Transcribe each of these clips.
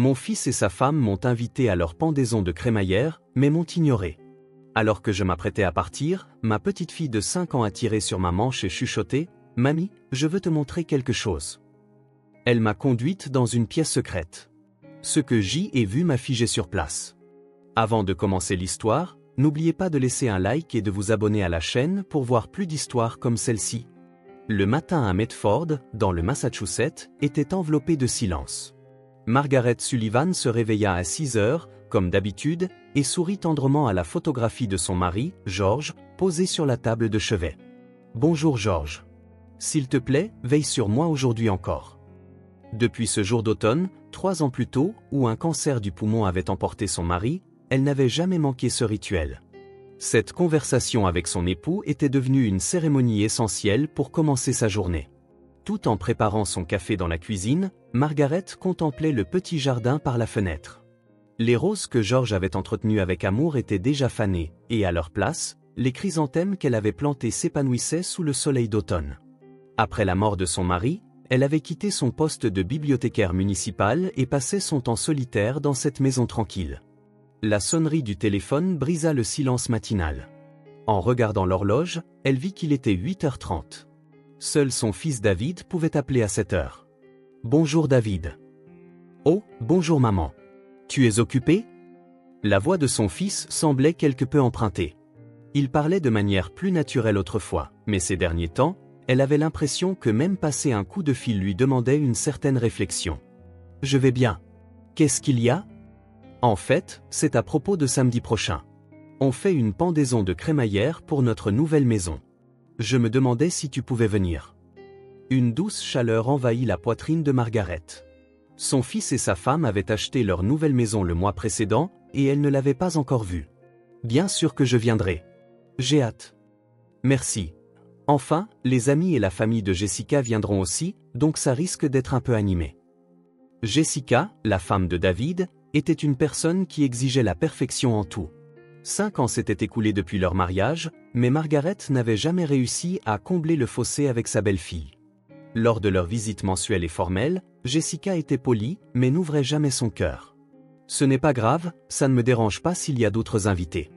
Mon fils et sa femme m'ont invité à leur pendaison de crémaillère, mais m'ont ignoré. Alors que je m'apprêtais à partir, ma petite fille de 5 ans a tiré sur ma manche et chuchoté « Mamie, je veux te montrer quelque chose ». Elle m'a conduite dans une pièce secrète. Ce que j'y ai vu m'a figé sur place. Avant de commencer l'histoire, n'oubliez pas de laisser un like et de vous abonner à la chaîne pour voir plus d'histoires comme celle-ci. Le matin à Medford, dans le Massachusetts, était enveloppé de silence. Margaret Sullivan se réveilla à 6 heures, comme d'habitude, et sourit tendrement à la photographie de son mari, George, posée sur la table de chevet. « Bonjour George. S'il te plaît, veille sur moi aujourd'hui encore. » Depuis ce jour d'automne, 3 ans plus tôt, où un cancer du poumon avait emporté son mari, elle n'avait jamais manqué ce rituel. Cette conversation avec son époux était devenue une cérémonie essentielle pour commencer sa journée. Tout en préparant son café dans la cuisine, Margaret contemplait le petit jardin par la fenêtre. Les roses que George avait entretenues avec amour étaient déjà fanées, et à leur place, les chrysanthèmes qu'elle avait plantés s'épanouissaient sous le soleil d'automne. Après la mort de son mari, elle avait quitté son poste de bibliothécaire municipale et passait son temps solitaire dans cette maison tranquille. La sonnerie du téléphone brisa le silence matinal. En regardant l'horloge, elle vit qu'il était 8h30. Seul son fils David pouvait appeler à cette heure. « Bonjour David. »« Oh, bonjour maman. Tu es occupé ?» La voix de son fils semblait quelque peu empruntée. Il parlait de manière plus naturelle autrefois, mais ces derniers temps, elle avait l'impression que même passer un coup de fil lui demandait une certaine réflexion. « Je vais bien. Qu'est-ce qu'il y a ? » En fait, c'est à propos de samedi prochain. On fait une pendaison de crémaillère pour notre nouvelle maison. Je me demandais si tu pouvais venir. Une douce chaleur envahit la poitrine de Margaret. Son fils et sa femme avaient acheté leur nouvelle maison le mois précédent, et elle ne l'avait pas encore vue. Bien sûr que je viendrai. J'ai hâte. Merci. Enfin, les amis et la famille de Jessica viendront aussi, donc ça risque d'être un peu animé. Jessica, la femme de David, était une personne qui exigeait la perfection en tout. 5 ans s'étaient écoulés depuis leur mariage, mais Margaret n'avait jamais réussi à combler le fossé avec sa belle-fille. Lors de leur visite mensuelle et formelle, Jessica était polie, mais n'ouvrait jamais son cœur. « Ce n'est pas grave, ça ne me dérange pas s'il y a d'autres invités.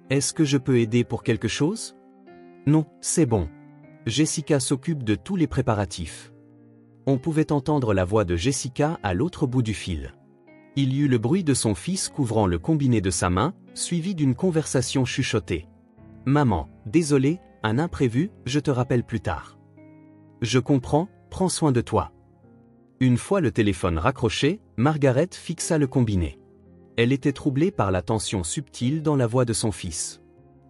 Est-ce que je peux aider pour quelque chose ? » Non, c'est bon. Jessica s'occupe de tous les préparatifs. On pouvait entendre la voix de Jessica à l'autre bout du fil. Il y eut le bruit de son fils couvrant le combiné de sa main, suivi d'une conversation chuchotée. « Maman, désolé, un imprévu, je te rappelle plus tard. »« Je comprends, prends soin de toi. » Une fois le téléphone raccroché, Margaret fixa le combiné. Elle était troublée par la tension subtile dans la voix de son fils.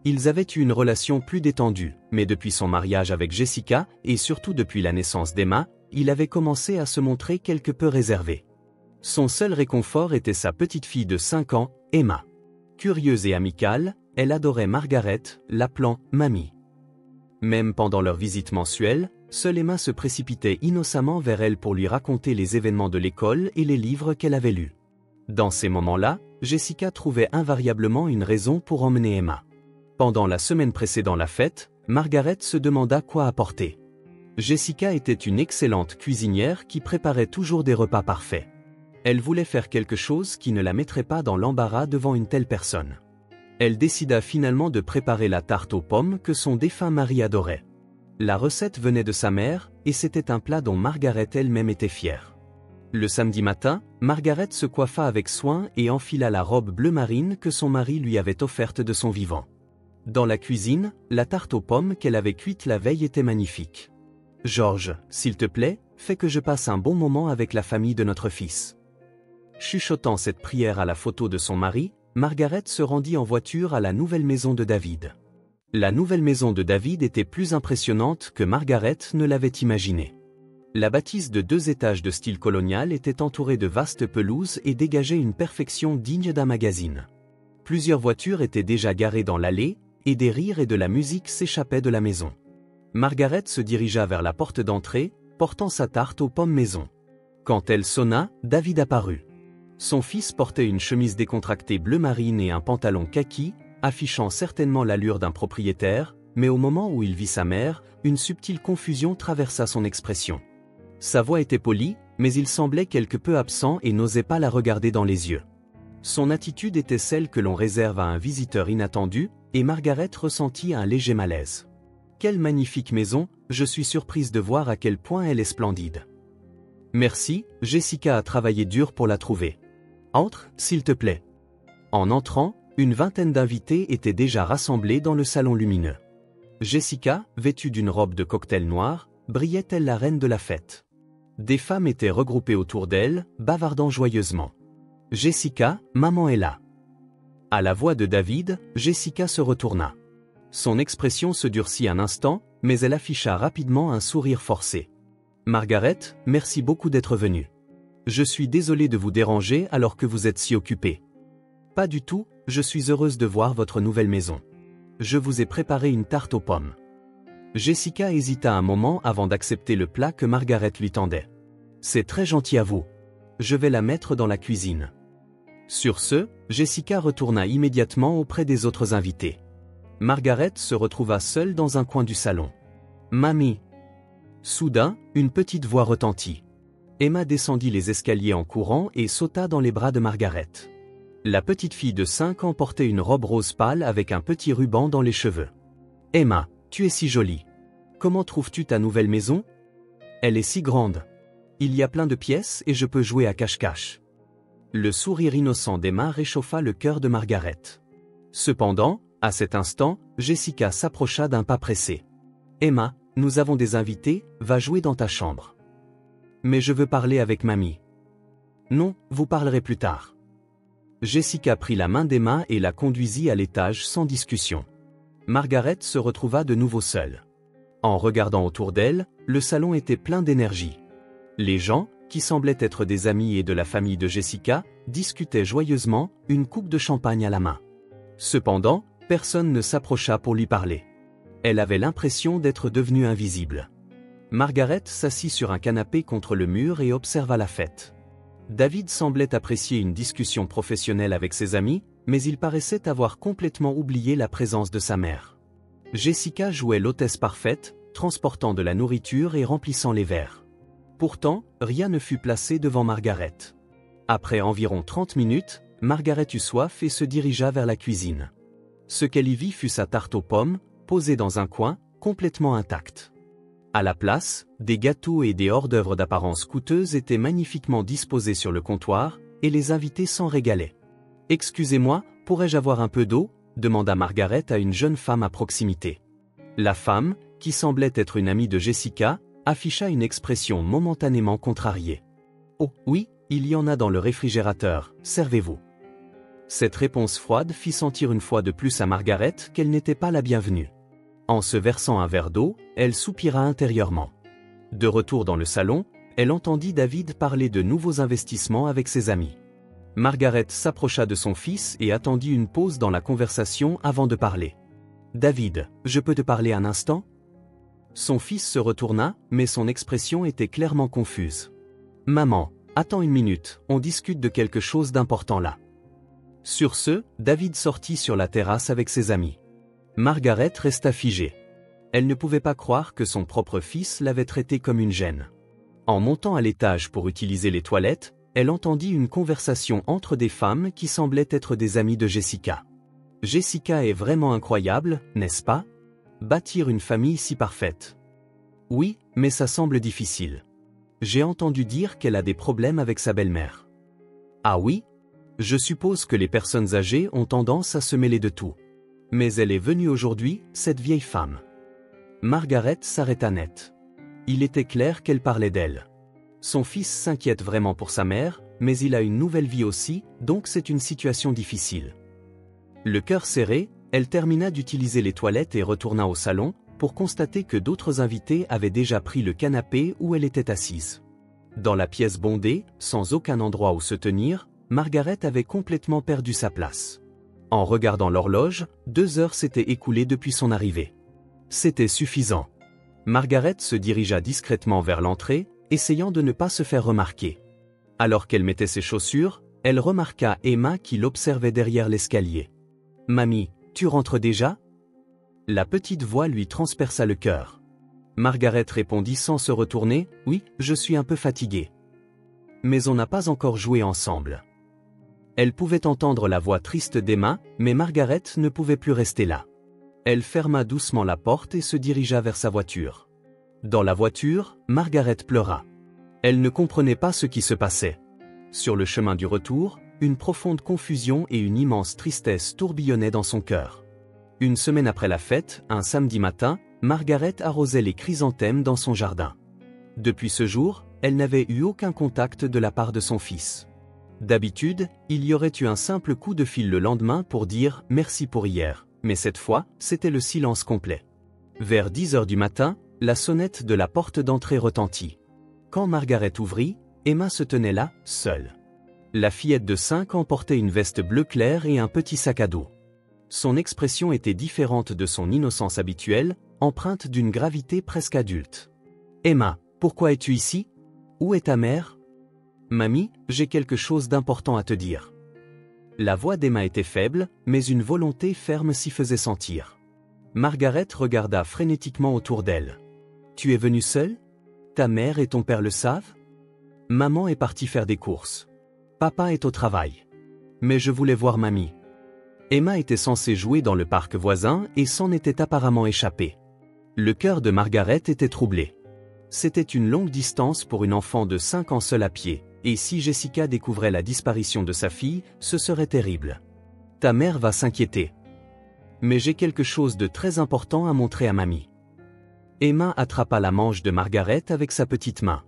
Ils avaient eu une relation plus détendue, mais depuis son mariage avec Jessica, et surtout depuis la naissance d'Emma, il avait commencé à se montrer quelque peu réservé. Son seul réconfort était sa petite fille de 5 ans, Emma. Curieuse et amicale, elle adorait Margaret, l'appelant « Mamie ». Même pendant leur visite mensuelle, seule Emma se précipitait innocemment vers elle pour lui raconter les événements de l'école et les livres qu'elle avait lus. Dans ces moments-là, Jessica trouvait invariablement une raison pour emmener Emma. Pendant la semaine précédant la fête, Margaret se demanda quoi apporter. Jessica était une excellente cuisinière qui préparait toujours des repas parfaits. Elle voulait faire quelque chose qui ne la mettrait pas dans l'embarras devant une telle personne. Elle décida finalement de préparer la tarte aux pommes que son défunt mari adorait. La recette venait de sa mère, et c'était un plat dont Margaret elle-même était fière. Le samedi matin, Margaret se coiffa avec soin et enfila la robe bleu marine que son mari lui avait offerte de son vivant. Dans la cuisine, la tarte aux pommes qu'elle avait cuite la veille était magnifique. « George, s'il te plaît, fais que je passe un bon moment avec la famille de notre fils. » Chuchotant cette prière à la photo de son mari, Margaret se rendit en voiture à la nouvelle maison de David. La nouvelle maison de David était plus impressionnante que Margaret ne l'avait imaginé. La bâtisse de 2 étages de style colonial était entourée de vastes pelouses et dégageait une perfection digne d'un magazine. Plusieurs voitures étaient déjà garées dans l'allée, et des rires et de la musique s'échappaient de la maison. Margaret se dirigea vers la porte d'entrée, portant sa tarte aux pommes maison. Quand elle sonna, David apparut. Son fils portait une chemise décontractée bleu marine et un pantalon kaki, affichant certainement l'allure d'un propriétaire, mais au moment où il vit sa mère, une subtile confusion traversa son expression. Sa voix était polie, mais il semblait quelque peu absent et n'osait pas la regarder dans les yeux. Son attitude était celle que l'on réserve à un visiteur inattendu, et Margaret ressentit un léger malaise. Quelle magnifique maison, je suis surprise de voir à quel point elle est splendide. Merci, Jessica a travaillé dur pour la trouver. Entre, s'il te plaît. En entrant, une vingtaine d'invités étaient déjà rassemblés dans le salon lumineux. Jessica, vêtue d'une robe de cocktail noir, brillait telle la reine de la fête. Des femmes étaient regroupées autour d'elle, bavardant joyeusement. Jessica, maman est là. À la voix de David, Jessica se retourna. Son expression se durcit un instant, mais elle afficha rapidement un sourire forcé. Margaret, merci beaucoup d'être venue. Je suis désolée de vous déranger alors que vous êtes si occupée. Pas du tout, je suis heureuse de voir votre nouvelle maison. Je vous ai préparé une tarte aux pommes. Jessica hésita un moment avant d'accepter le plat que Margaret lui tendait. C'est très gentil à vous. Je vais la mettre dans la cuisine. Sur ce, Jessica retourna immédiatement auprès des autres invités. Margaret se retrouva seule dans un coin du salon. Mamie. Soudain, une petite voix retentit. Emma descendit les escaliers en courant et sauta dans les bras de Margaret. La petite fille de 5 ans portait une robe rose pâle avec un petit ruban dans les cheveux. Emma, tu es si jolie. Comment trouves-tu ta nouvelle maison? Elle est si grande. Il y a plein de pièces et je peux jouer à cache-cache. Le sourire innocent d'Emma réchauffa le cœur de Margaret. Cependant, à cet instant, Jessica s'approcha d'un pas pressé. Emma, nous avons des invités, va jouer dans ta chambre. Mais je veux parler avec mamie. Non, vous parlerez plus tard. Jessica prit la main d'Emma et la conduisit à l'étage sans discussion. Margaret se retrouva de nouveau seule. En regardant autour d'elle, le salon était plein d'énergie. Les gens, qui semblaient être des amis et de la famille de Jessica, discutaient joyeusement, une coupe de champagne à la main. Cependant, personne ne s'approcha pour lui parler. Elle avait l'impression d'être devenue invisible. Margaret s'assit sur un canapé contre le mur et observa la fête. David semblait apprécier une discussion professionnelle avec ses amis, mais il paraissait avoir complètement oublié la présence de sa mère. Jessica jouait l'hôtesse parfaite, transportant de la nourriture et remplissant les verres. Pourtant, rien ne fut placé devant Margaret. Après environ 30 minutes, Margaret eut soif et se dirigea vers la cuisine. Ce qu'elle y vit fut sa tarte aux pommes, posée dans un coin, complètement intacte. À la place, des gâteaux et des hors-d'œuvre d'apparence coûteuse étaient magnifiquement disposés sur le comptoir, et les invités s'en régalaient. « Excusez-moi, pourrais-je avoir un peu d'eau » demanda Margaret à une jeune femme à proximité. La femme, qui semblait être une amie de Jessica, afficha une expression momentanément contrariée. « Oh, oui, il y en a dans le réfrigérateur, servez-vous. » Cette réponse froide fit sentir une fois de plus à Margaret qu'elle n'était pas la bienvenue. En se versant un verre d'eau, elle soupira intérieurement. De retour dans le salon, elle entendit David parler de nouveaux investissements avec ses amis. Margaret s'approcha de son fils et attendit une pause dans la conversation avant de parler. « David, je peux te parler un instant ?» Son fils se retourna, mais son expression était clairement confuse. « Maman, attends une minute, on discute de quelque chose d'important là. » Sur ce, David sortit sur la terrasse avec ses amis. Margaret resta figée. Elle ne pouvait pas croire que son propre fils l'avait traitée comme une gêne. En montant à l'étage pour utiliser les toilettes, elle entendit une conversation entre des femmes qui semblaient être des amies de Jessica. « Jessica est vraiment incroyable, n'est-ce pas? Bâtir une famille si parfaite. » « Oui, mais ça semble difficile. J'ai entendu dire qu'elle a des problèmes avec sa belle-mère. »« Ah oui? Je suppose que les personnes âgées ont tendance à se mêler de tout. Mais elle est venue aujourd'hui, cette vieille femme. » Margaret s'arrêta net. Il était clair qu'elle parlait d'elle. Son fils s'inquiète vraiment pour sa mère, mais il a une nouvelle vie aussi, donc c'est une situation difficile. Le cœur serré, elle termina d'utiliser les toilettes et retourna au salon, pour constater que d'autres invités avaient déjà pris le canapé où elle était assise. Dans la pièce bondée, sans aucun endroit où se tenir, Margaret avait complètement perdu sa place. En regardant l'horloge, 2 heures s'étaient écoulées depuis son arrivée. C'était suffisant. Margaret se dirigea discrètement vers l'entrée, essayant de ne pas se faire remarquer. Alors qu'elle mettait ses chaussures, elle remarqua Emma qui l'observait derrière l'escalier. « Mamie, tu rentres déjà ?» La petite voix lui transperça le cœur. Margaret répondit sans se retourner, « Oui, je suis un peu fatiguée. » mais on n'a pas encore joué ensemble. Elle pouvait entendre la voix triste d'Emma, mais Margaret ne pouvait plus rester là. Elle ferma doucement la porte et se dirigea vers sa voiture. Dans la voiture, Margaret pleura. Elle ne comprenait pas ce qui se passait. Sur le chemin du retour, une profonde confusion et une immense tristesse tourbillonnaient dans son cœur. Une semaine après la fête, un samedi matin, Margaret arrosait les chrysanthèmes dans son jardin. Depuis ce jour, elle n'avait eu aucun contact de la part de son fils. D'habitude, il y aurait eu un simple coup de fil le lendemain pour dire « merci pour hier », mais cette fois, c'était le silence complet. Vers 10 heures du matin, la sonnette de la porte d'entrée retentit. Quand Margaret ouvrit, Emma se tenait là, seule. La fillette de 5 ans portait une veste bleu clair et un petit sac à dos. Son expression était différente de son innocence habituelle, empreinte d'une gravité presque adulte. « Emma, pourquoi es-tu ici? Où est ta mère? » « Mamie, j'ai quelque chose d'important à te dire. » La voix d'Emma était faible, mais une volonté ferme s'y faisait sentir. Margaret regarda frénétiquement autour d'elle. « Tu es venue seule? Ta mère et ton père le savent? Maman est partie faire des courses. Papa est au travail. Mais je voulais voir mamie. » Emma était censée jouer dans le parc voisin et s'en était apparemment échappée. Le cœur de Margaret était troublé. C'était une longue distance pour une enfant de 5 ans seule à pied, et si Jessica découvrait la disparition de sa fille, ce serait terrible. Ta mère va s'inquiéter. Mais j'ai quelque chose de très important à montrer à mamie. Emma attrapa la manche de Margaret avec sa petite main.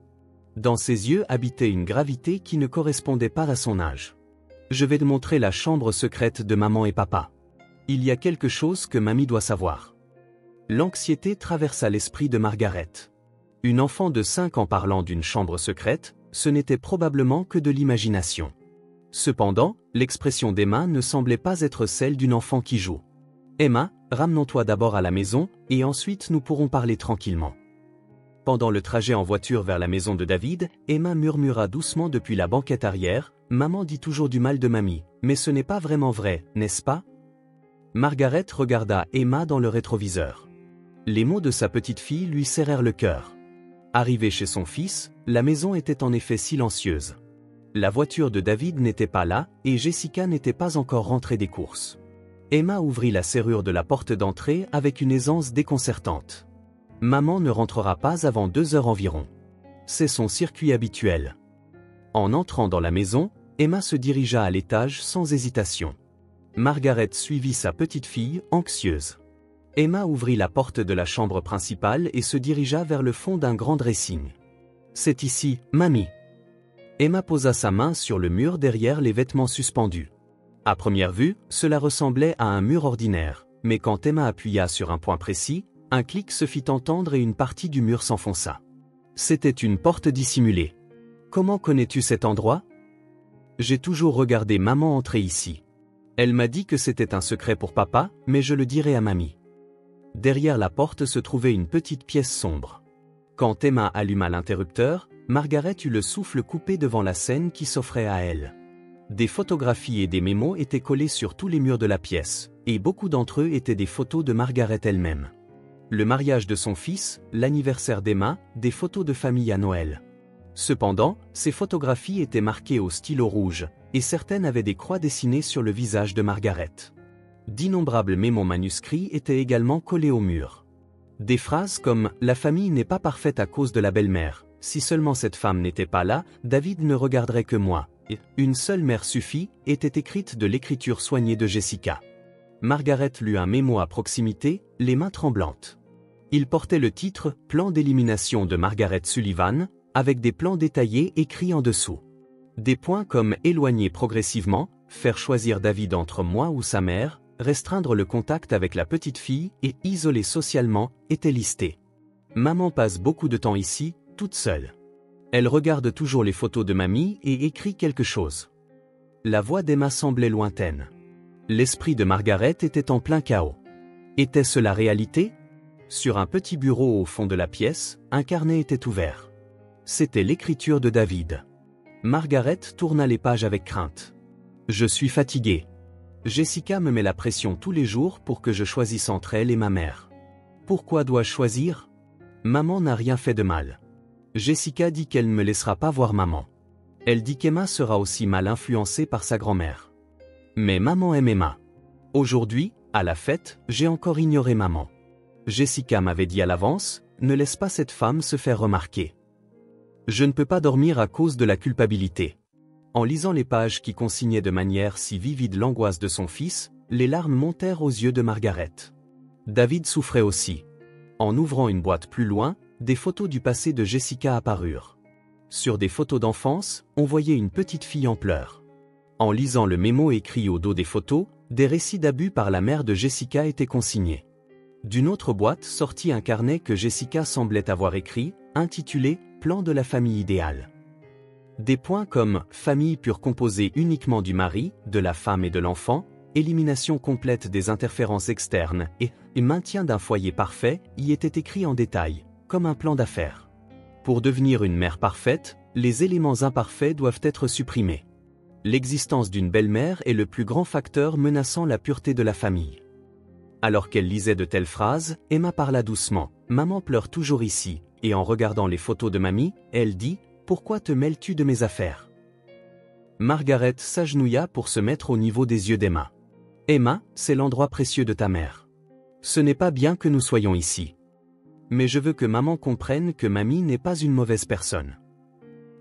Dans ses yeux habitait une gravité qui ne correspondait pas à son âge. Je vais te montrer la chambre secrète de maman et papa. Il y a quelque chose que mamie doit savoir. L'anxiété traversa l'esprit de Margaret. Une enfant de 5 ans parlant d'une chambre secrète, ce n'était probablement que de l'imagination. Cependant, l'expression d'Emma ne semblait pas être celle d'une enfant qui joue. « Emma, ramenons-toi d'abord à la maison, et ensuite nous pourrons parler tranquillement. » Pendant le trajet en voiture vers la maison de David, Emma murmura doucement depuis la banquette arrière, « Maman dit toujours du mal de mamie, mais ce n'est pas vraiment vrai, n'est-ce pas ?» Margaret regarda Emma dans le rétroviseur. Les mots de sa petite fille lui serrèrent le cœur. Arrivée chez son fils, la maison était en effet silencieuse. La voiture de David n'était pas là, et Jessica n'était pas encore rentrée des courses. Emma ouvrit la serrure de la porte d'entrée avec une aisance déconcertante. Maman ne rentrera pas avant 2 heures environ. C'est son circuit habituel. En entrant dans la maison, Emma se dirigea à l'étage sans hésitation. Margaret suivit sa petite fille, anxieuse. Emma ouvrit la porte de la chambre principale et se dirigea vers le fond d'un grand dressing. « C'est ici, mamie. » Emma posa sa main sur le mur derrière les vêtements suspendus. À première vue, cela ressemblait à un mur ordinaire, mais quand Emma appuya sur un point précis, un clic se fit entendre et une partie du mur s'enfonça. C'était une porte dissimulée. « Comment connais-tu cet endroit? » J'ai toujours regardé maman entrer ici. Elle m'a dit que c'était un secret pour papa, mais je le dirai à mamie. Derrière la porte se trouvait une petite pièce sombre. Quand Emma alluma l'interrupteur, Margaret eut le souffle coupé devant la scène qui s'offrait à elle. Des photographies et des mémos étaient collés sur tous les murs de la pièce, et beaucoup d'entre eux étaient des photos de Margaret elle-même. Le mariage de son fils, l'anniversaire d'Emma, des photos de famille à Noël. Cependant, ces photographies étaient marquées au stylo rouge, et certaines avaient des croix dessinées sur le visage de Margaret. D'innombrables mémos manuscrits étaient également collés au mur. Des phrases comme « La famille n'est pas parfaite à cause de la belle-mère, si seulement cette femme n'était pas là, David ne regarderait que moi » et « Une seule mère suffit » étaient écrites de l'écriture soignée de Jessica. Margaret lut un mémo à proximité, les mains tremblantes. Il portait le titre « Plan d'élimination de Margaret Sullivan » avec des plans détaillés écrits en dessous. Des points comme « Éloigner progressivement »,« Faire choisir David entre moi ou sa mère », restreindre le contact avec la petite fille et isoler socialement étaient listés. Maman passe beaucoup de temps ici, toute seule. Elle regarde toujours les photos de mamie et écrit quelque chose. La voix d'Emma semblait lointaine. L'esprit de Margaret était en plein chaos. Était-ce la réalité? Sur un petit bureau au fond de la pièce, un carnet était ouvert. C'était l'écriture de David. Margaret tourna les pages avec crainte. « Je suis fatiguée. Jessica me met la pression tous les jours pour que je choisisse entre elle et ma mère. Pourquoi dois-je choisir? Maman n'a rien fait de mal. Jessica dit qu'elle ne me laissera pas voir maman. Elle dit qu'Emma sera aussi mal influencée par sa grand-mère. Mais maman aime Emma. Aujourd'hui, à la fête, j'ai encore ignoré maman. Jessica m'avait dit à l'avance, ne laisse pas cette femme se faire remarquer. Je ne peux pas dormir à cause de la culpabilité. En lisant les pages qui consignaient de manière si vivide l'angoisse de son fils, les larmes montèrent aux yeux de Margaret. David souffrait aussi. En ouvrant une boîte plus loin, des photos du passé de Jessica apparurent. Sur des photos d'enfance, on voyait une petite fille en pleurs. En lisant le mémo écrit au dos des photos, des récits d'abus par la mère de Jessica étaient consignés. D'une autre boîte sortit un carnet que Jessica semblait avoir écrit, intitulé « Plan de la famille idéale ». Des points comme « famille pure composée uniquement du mari, de la femme et de l'enfant », élimination complète des interférences externes et maintien d'un foyer parfait y étaient écrits en détail, comme un plan d'affaires. Pour devenir une mère parfaite, les éléments imparfaits doivent être supprimés. L'existence d'une belle-mère est le plus grand facteur menaçant la pureté de la famille. Alors qu'elle lisait de telles phrases, Emma parla doucement. « Maman pleure toujours ici, et en regardant les photos de mamie, elle dit « Pourquoi te mêles-tu de mes affaires ?» Margaret s'agenouilla pour se mettre au niveau des yeux d'Emma. « Emma, c'est l'endroit précieux de ta mère. Ce n'est pas bien que nous soyons ici. Mais je veux que maman comprenne que mamie n'est pas une mauvaise personne. »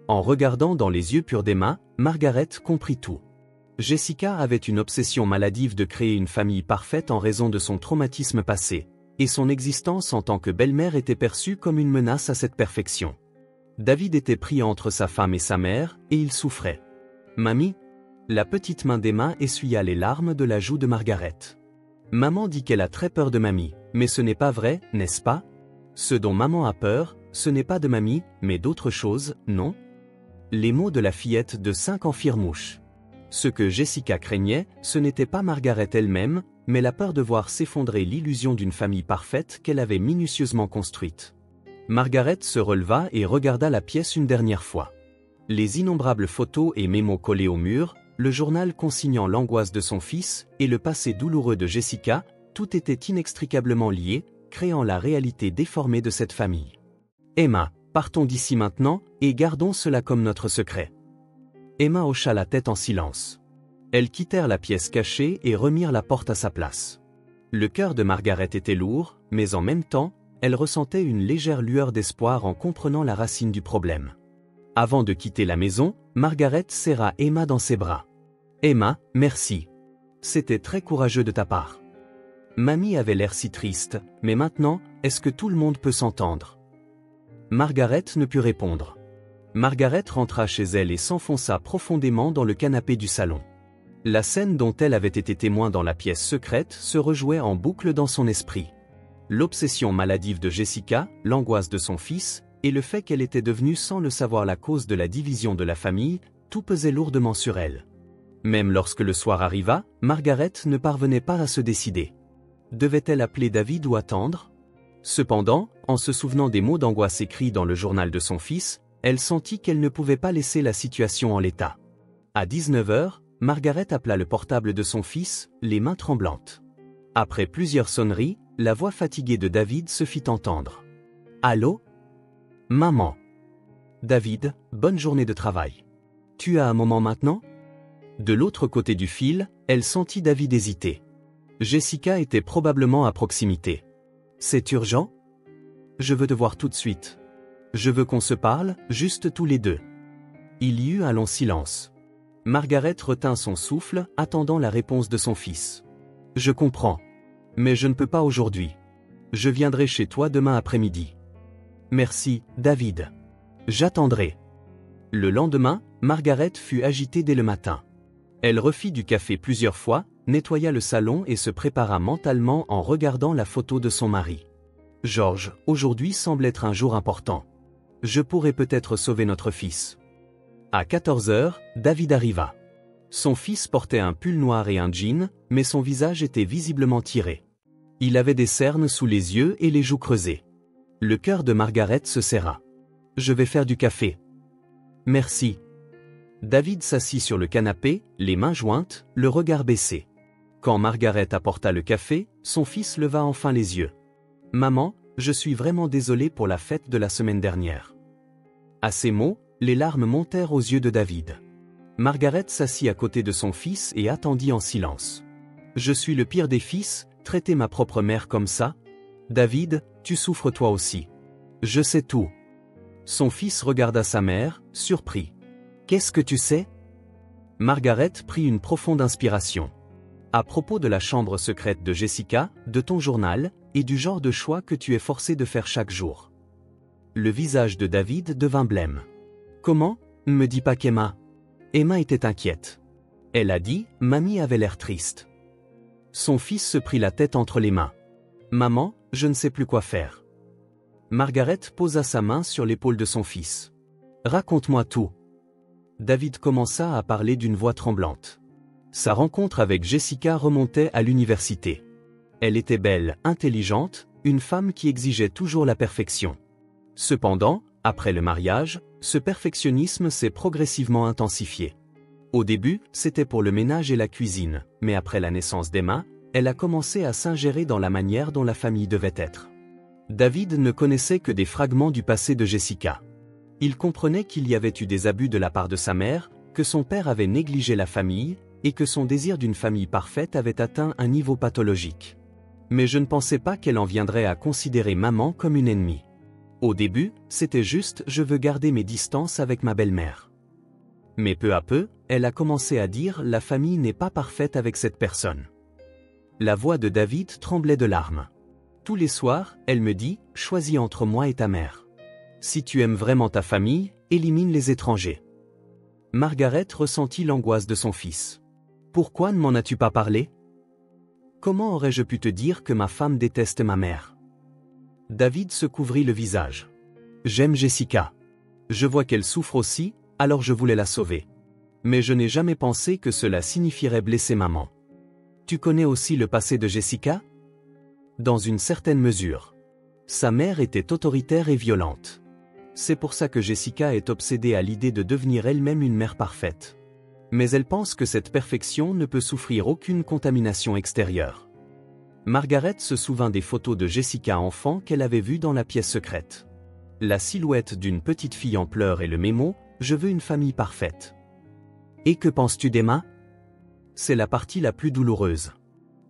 En regardant dans les yeux purs d'Emma, Margaret comprit tout. Jessica avait une obsession maladive de créer une famille parfaite en raison de son traumatisme passé, et son existence en tant que belle-mère était perçue comme une menace à cette perfection. David était pris entre sa femme et sa mère, et il souffrait. « Mamie ?» La petite main d'Emma essuya les larmes de la joue de Margaret. « Maman dit qu'elle a très peur de mamie, mais ce n'est pas vrai, n'est-ce pas? Ce dont maman a peur, ce n'est pas de mamie, mais d'autre chose, non ?» Les mots de la fillette de 5 ans firent mouche. Ce que Jessica craignait, ce n'était pas Margaret elle-même, mais la peur de voir s'effondrer l'illusion d'une famille parfaite qu'elle avait minutieusement construite. Margaret se releva et regarda la pièce une dernière fois. Les innombrables photos et mémos collés au mur, le journal consignant l'angoisse de son fils et le passé douloureux de Jessica, tout était inextricablement lié, créant la réalité déformée de cette famille. « Emma, partons d'ici maintenant, et gardons cela comme notre secret. » Emma hocha la tête en silence. Elles quittèrent la pièce cachée et remirent la porte à sa place. Le cœur de Margaret était lourd, mais en même temps, elle ressentait une légère lueur d'espoir en comprenant la racine du problème. Avant de quitter la maison, Margaret serra Emma dans ses bras. « Emma, merci. C'était très courageux de ta part. » Mamie avait l'air si triste, mais maintenant, est-ce que tout le monde peut s'entendre? Margaret ne put répondre. Margaret rentra chez elle et s'enfonça profondément dans le canapé du salon. La scène dont elle avait été témoin dans la pièce secrète se rejouait en boucle dans son esprit. L'obsession maladive de Jessica, l'angoisse de son fils, et le fait qu'elle était devenue sans le savoir la cause de la division de la famille, tout pesait lourdement sur elle. Même lorsque le soir arriva, Margaret ne parvenait pas à se décider. Devait-elle appeler David ou attendre? Cependant, en se souvenant des mots d'angoisse écrits dans le journal de son fils, elle sentit qu'elle ne pouvait pas laisser la situation en l'état. À 19h, Margaret appela le portable de son fils, les mains tremblantes. Après plusieurs sonneries, la voix fatiguée de David se fit entendre. « Allô? Maman. David, bonne journée de travail. Tu as un moment maintenant? » De l'autre côté du fil, elle sentit David hésiter. Jessica était probablement à proximité. « C'est urgent? Je veux te voir tout de suite. Je veux qu'on se parle, juste tous les deux. » Il y eut un long silence. Margaret retint son souffle, attendant la réponse de son fils. « Je comprends. Mais je ne peux pas aujourd'hui. Je viendrai chez toi demain après-midi. » « Merci, David. J'attendrai. » Le lendemain, Margaret fut agitée dès le matin. Elle refit du café plusieurs fois, nettoya le salon et se prépara mentalement en regardant la photo de son mari. « George, aujourd'hui semble être un jour important. Je pourrais peut-être sauver notre fils. » À 14h, David arriva. Son fils portait un pull noir et un jean, mais son visage était visiblement tiré. Il avait des cernes sous les yeux et les joues creusées. Le cœur de Margaret se serra. « Je vais faire du café. »« Merci. » David s'assit sur le canapé, les mains jointes, le regard baissé. Quand Margaret apporta le café, son fils leva enfin les yeux. « Maman, je suis vraiment désolé pour la fête de la semaine dernière. » À ces mots, Les larmes montèrent aux yeux de David. Margaret s'assit à côté de son fils et attendit en silence. « Je suis le pire des fils, traiter ma propre mère comme ça? David, tu souffres toi aussi. »« Je sais tout. » Son fils regarda sa mère, surpris. « Qu'est-ce que tu sais ?» Margaret prit une profonde inspiration. « À propos de la chambre secrète de Jessica, de ton journal, et du genre de choix que tu es forcé de faire chaque jour. » Le visage de David devint blême. « Comment? Me dis pas qu'Emma. » Emma était inquiète. Elle a dit, mamie avait l'air triste. Son fils se prit la tête entre les mains. « Maman, je ne sais plus quoi faire. » Margaret posa sa main sur l'épaule de son fils. « Raconte-moi tout. » David commença à parler d'une voix tremblante. Sa rencontre avec Jessica remontait à l'université. Elle était belle, intelligente, une femme qui exigeait toujours la perfection. Cependant, après le mariage, ce perfectionnisme s'est progressivement intensifié. Au début, c'était pour le ménage et la cuisine, mais après la naissance d'Emma, elle a commencé à s'ingérer dans la manière dont la famille devait être. David ne connaissait que des fragments du passé de Jessica. Il comprenait qu'il y avait eu des abus de la part de sa mère, que son père avait négligé la famille, et que son désir d'une famille parfaite avait atteint un niveau pathologique. Mais je ne pensais pas qu'elle en viendrait à considérer maman comme une ennemie. Au début, c'était juste « je veux garder mes distances avec ma belle-mère ». Mais peu à peu, elle a commencé à dire « la famille n'est pas parfaite avec cette personne ». La voix de David tremblait de larmes. Tous les soirs, elle me dit « choisis entre moi et ta mère. Si tu aimes vraiment ta famille, élimine les étrangers ». Margaret ressentit l'angoisse de son fils. « Pourquoi ne m'en as-tu pas parlé? Comment aurais-je pu te dire que ma femme déteste ma mère ?» David se couvrit le visage. « J'aime Jessica. Je vois qu'elle souffre aussi, alors je voulais la sauver. Mais je n'ai jamais pensé que cela signifierait blesser maman. Tu connais aussi le passé de Jessica? » Dans une certaine mesure. Sa mère était autoritaire et violente. C'est pour ça que Jessica est obsédée à l'idée de devenir elle-même une mère parfaite. Mais elle pense que cette perfection ne peut souffrir aucune contamination extérieure. Margaret se souvint des photos de Jessica enfant qu'elle avait vues dans la pièce secrète. La silhouette d'une petite fille en pleurs et le mémo « Je veux une famille parfaite ». Et que penses-tu d'Emma? C'est la partie la plus douloureuse.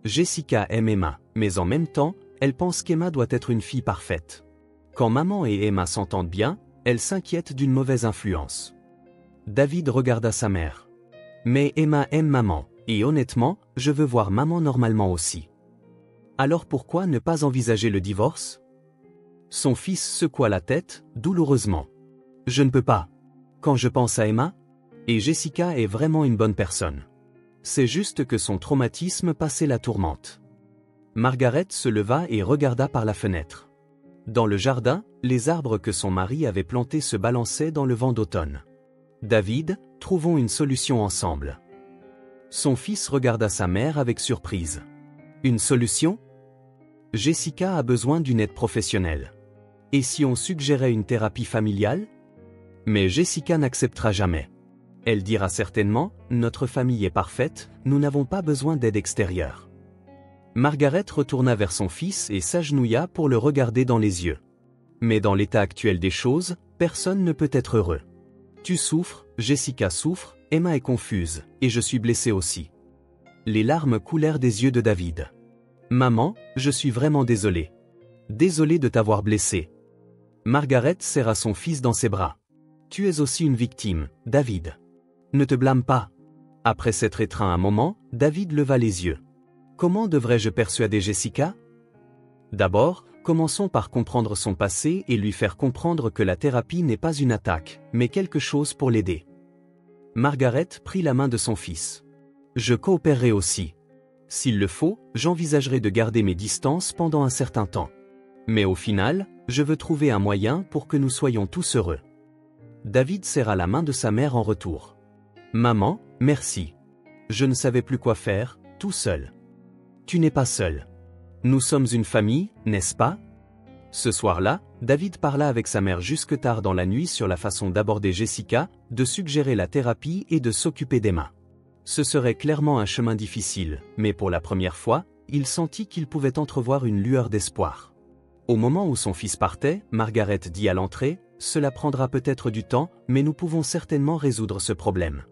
Jessica aime Emma, mais en même temps, elle pense qu'Emma doit être une fille parfaite. Quand maman et Emma s'entendent bien, elle s'inquiète d'une mauvaise influence. David regarda sa mère. Mais Emma aime maman, et honnêtement, je veux voir maman normalement aussi. Alors pourquoi ne pas envisager le divorce? Son fils secoua la tête, douloureusement. Je ne peux pas. Quand je pense à Emma, et Jessica est vraiment une bonne personne. C'est juste que son traumatisme passait la tourmente. Margaret se leva et regarda par la fenêtre. Dans le jardin, les arbres que son mari avait plantés se balançaient dans le vent d'automne. David, trouvons une solution ensemble. Son fils regarda sa mère avec surprise. Une solution? Jessica a besoin d'une aide professionnelle. Et si on suggérait une thérapie familiale? Mais Jessica n'acceptera jamais. Elle dira certainement, notre famille est parfaite, nous n'avons pas besoin d'aide extérieure. Margaret retourna vers son fils et s'agenouilla pour le regarder dans les yeux. Mais dans l'état actuel des choses, personne ne peut être heureux. Tu souffres, Jessica souffre, Emma est confuse, et je suis blessé aussi. Les larmes coulèrent des yeux de David. Maman, je suis vraiment désolé. Désolé de t'avoir blessé. Margaret serra son fils dans ses bras. Tu es aussi une victime, David. Ne te blâme pas. Après s'être étreint un moment, David leva les yeux. Comment devrais-je persuader Jessica? D'abord, commençons par comprendre son passé et lui faire comprendre que la thérapie n'est pas une attaque, mais quelque chose pour l'aider. Margaret prit la main de son fils. Je coopérerai aussi. S'il le faut, j'envisagerai de garder mes distances pendant un certain temps. Mais au final, je veux trouver un moyen pour que nous soyons tous heureux. David serra la main de sa mère en retour. Maman, merci. Je ne savais plus quoi faire, tout seul. Tu n'es pas seul. Nous sommes une famille, n'est-ce pas? Ce soir-là, David parla avec sa mère jusque tard dans la nuit sur la façon d'aborder Jessica, de suggérer la thérapie et de s'occuper d'Emma. Ce serait clairement un chemin difficile, mais pour la première fois, il sentit qu'il pouvait entrevoir une lueur d'espoir. Au moment où son fils partait, Margaret dit à l'entrée, cela prendra peut-être du temps, mais nous pouvons certainement résoudre ce problème.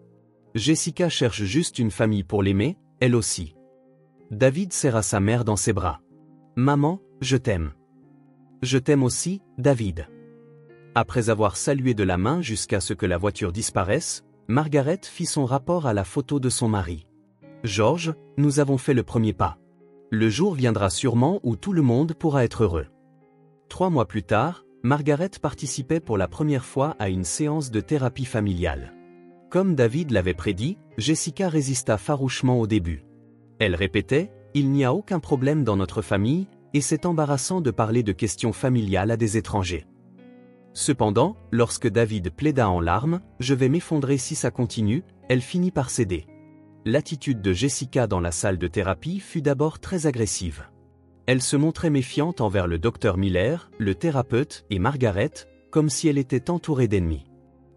Jessica cherche juste une famille pour l'aimer, elle aussi. David serra sa mère dans ses bras. Maman, je t'aime. Je t'aime aussi, David. Après avoir salué de la main jusqu'à ce que la voiture disparaisse, Margaret fit son rapport à la photo de son mari. George, nous avons fait le premier pas. Le jour viendra sûrement où tout le monde pourra être heureux. 3 mois plus tard, Margaret participait pour la première fois à une séance de thérapie familiale. Comme David l'avait prédit, Jessica résista farouchement au début. Elle répétait « Il n'y a aucun problème dans notre famille, et c'est embarrassant de parler de questions familiales à des étrangers. » Cependant, lorsque David plaida en larmes « Je vais m'effondrer si ça continue », elle finit par céder. L'attitude de Jessica dans la salle de thérapie fut d'abord très agressive. Elle se montrait méfiante envers le docteur Miller, le thérapeute, et Margaret, comme si elle était entourée d'ennemis.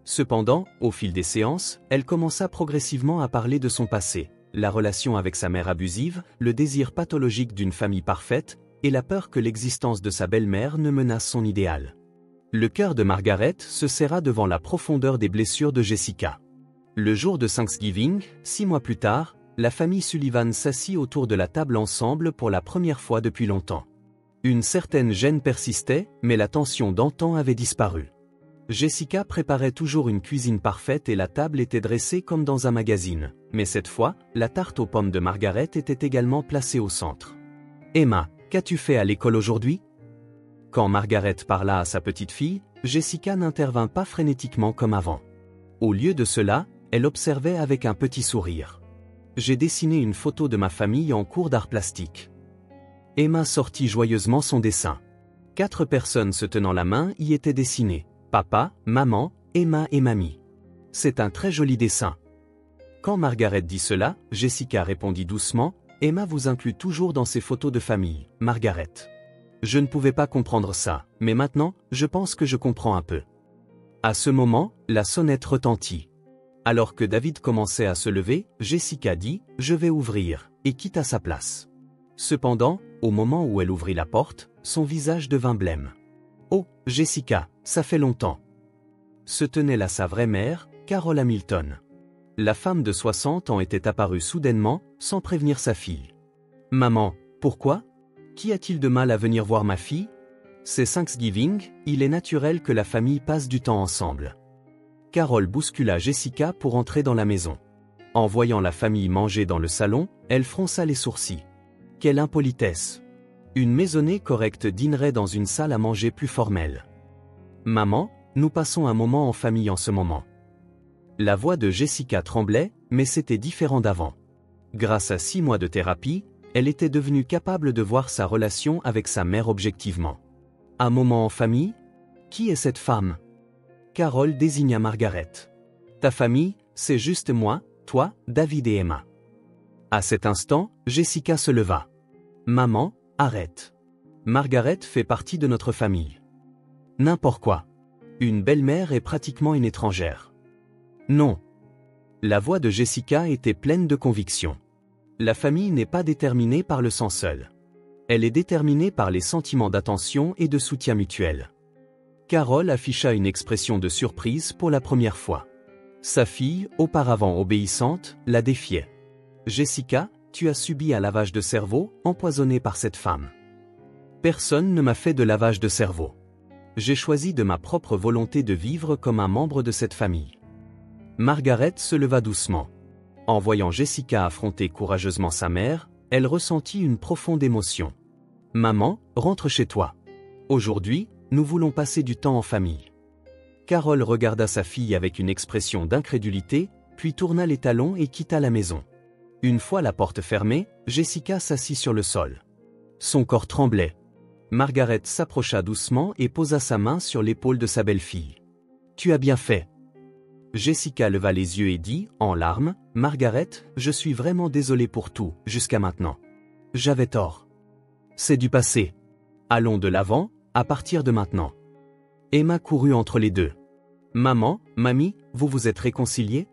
Cependant, au fil des séances, elle commença progressivement à parler de son passé, la relation avec sa mère abusive, le désir pathologique d'une famille parfaite, et la peur que l'existence de sa belle-mère ne menace son idéal. Le cœur de Margaret se serra devant la profondeur des blessures de Jessica. Le jour de Thanksgiving, 6 mois plus tard, la famille Sullivan s'assit autour de la table ensemble pour la première fois depuis longtemps. Une certaine gêne persistait, mais la tension d'antan avait disparu. Jessica préparait toujours une cuisine parfaite et la table était dressée comme dans un magazine, mais cette fois, la tarte aux pommes de Margaret était également placée au centre. « Emma, qu'as-tu fait à l'école aujourd'hui » Quand Margaret parla à sa petite fille, Jessica n'intervint pas frénétiquement comme avant. Au lieu de cela, elle observait avec un petit sourire. « J'ai dessiné une photo de ma famille en cours d'art plastique. » Emma sortit joyeusement son dessin. 4 personnes se tenant la main y étaient dessinées. Papa, maman, Emma et mamie. C'est un très joli dessin. Quand Margaret dit cela, Jessica répondit doucement, Emma vous inclut toujours dans ses photos de famille, Margaret. Je ne pouvais pas comprendre ça, mais maintenant, je pense que je comprends un peu. À ce moment, la sonnette retentit. Alors que David commençait à se lever, Jessica dit, je vais ouvrir, et quitta sa place. Cependant, au moment où elle ouvrit la porte, son visage devint blême. Oh, Jessica, ça fait longtemps. Se tenait là sa vraie mère, Carol Hamilton. La femme de 60 ans était apparue soudainement, sans prévenir sa fille. Maman, pourquoi ? Qu'y a-t-il de mal à venir voir ma fille ? C'est Thanksgiving, il est naturel que la famille passe du temps ensemble. Carol bouscula Jessica pour entrer dans la maison. En voyant la famille manger dans le salon, elle fronça les sourcils. Quelle impolitesse ! Une maisonnée correcte dînerait dans une salle à manger plus formelle. Maman, nous passons un moment en famille en ce moment. La voix de Jessica tremblait, mais c'était différent d'avant. Grâce à 6 mois de thérapie, elle était devenue capable de voir sa relation avec sa mère objectivement. Un moment en famille ? Qui est cette femme ? Carol désigna Margaret. Ta famille, c'est juste moi, toi, David et Emma. À cet instant, Jessica se leva. Maman, arrête. Margaret fait partie de notre famille. N'importe quoi. Une belle-mère est pratiquement une étrangère. Non. La voix de Jessica était pleine de conviction. La famille n'est pas déterminée par le sang seul. Elle est déterminée par les sentiments d'attention et de soutien mutuel. Carol afficha une expression de surprise pour la première fois. Sa fille, auparavant obéissante, la défiait. Jessica, tu as subi un lavage de cerveau, empoisonné par cette femme. Personne ne m'a fait de lavage de cerveau. J'ai choisi de ma propre volonté de vivre comme un membre de cette famille. Margaret se leva doucement. En voyant Jessica affronter courageusement sa mère, elle ressentit une profonde émotion. Maman, rentre chez toi. Aujourd'hui, nous voulons passer du temps en famille. Carol regarda sa fille avec une expression d'incrédulité, puis tourna les talons et quitta la maison. Une fois la porte fermée, Jessica s'assit sur le sol. Son corps tremblait. Margaret s'approcha doucement et posa sa main sur l'épaule de sa belle-fille. « Tu as bien fait. » Jessica leva les yeux et dit, en larmes, « Margaret, je suis vraiment désolée pour tout, jusqu'à maintenant. J'avais tort. C'est du passé. Allons de l'avant, à partir de maintenant. » Emma courut entre les deux. « Maman, mamie, vous vous êtes réconciliés ?»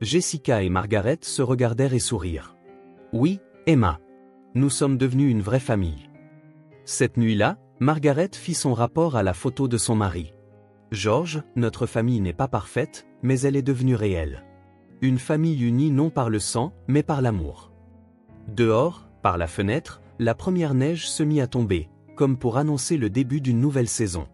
Jessica et Margaret se regardèrent et sourirent. « Oui, Emma. Nous sommes devenus une vraie famille. » Cette nuit-là, Margaret fit son rapport à la photo de son mari. Georges, notre famille n'est pas parfaite, mais elle est devenue réelle. Une famille unie non par le sang, mais par l'amour. Dehors, par la fenêtre, la première neige se mit à tomber, comme pour annoncer le début d'une nouvelle saison.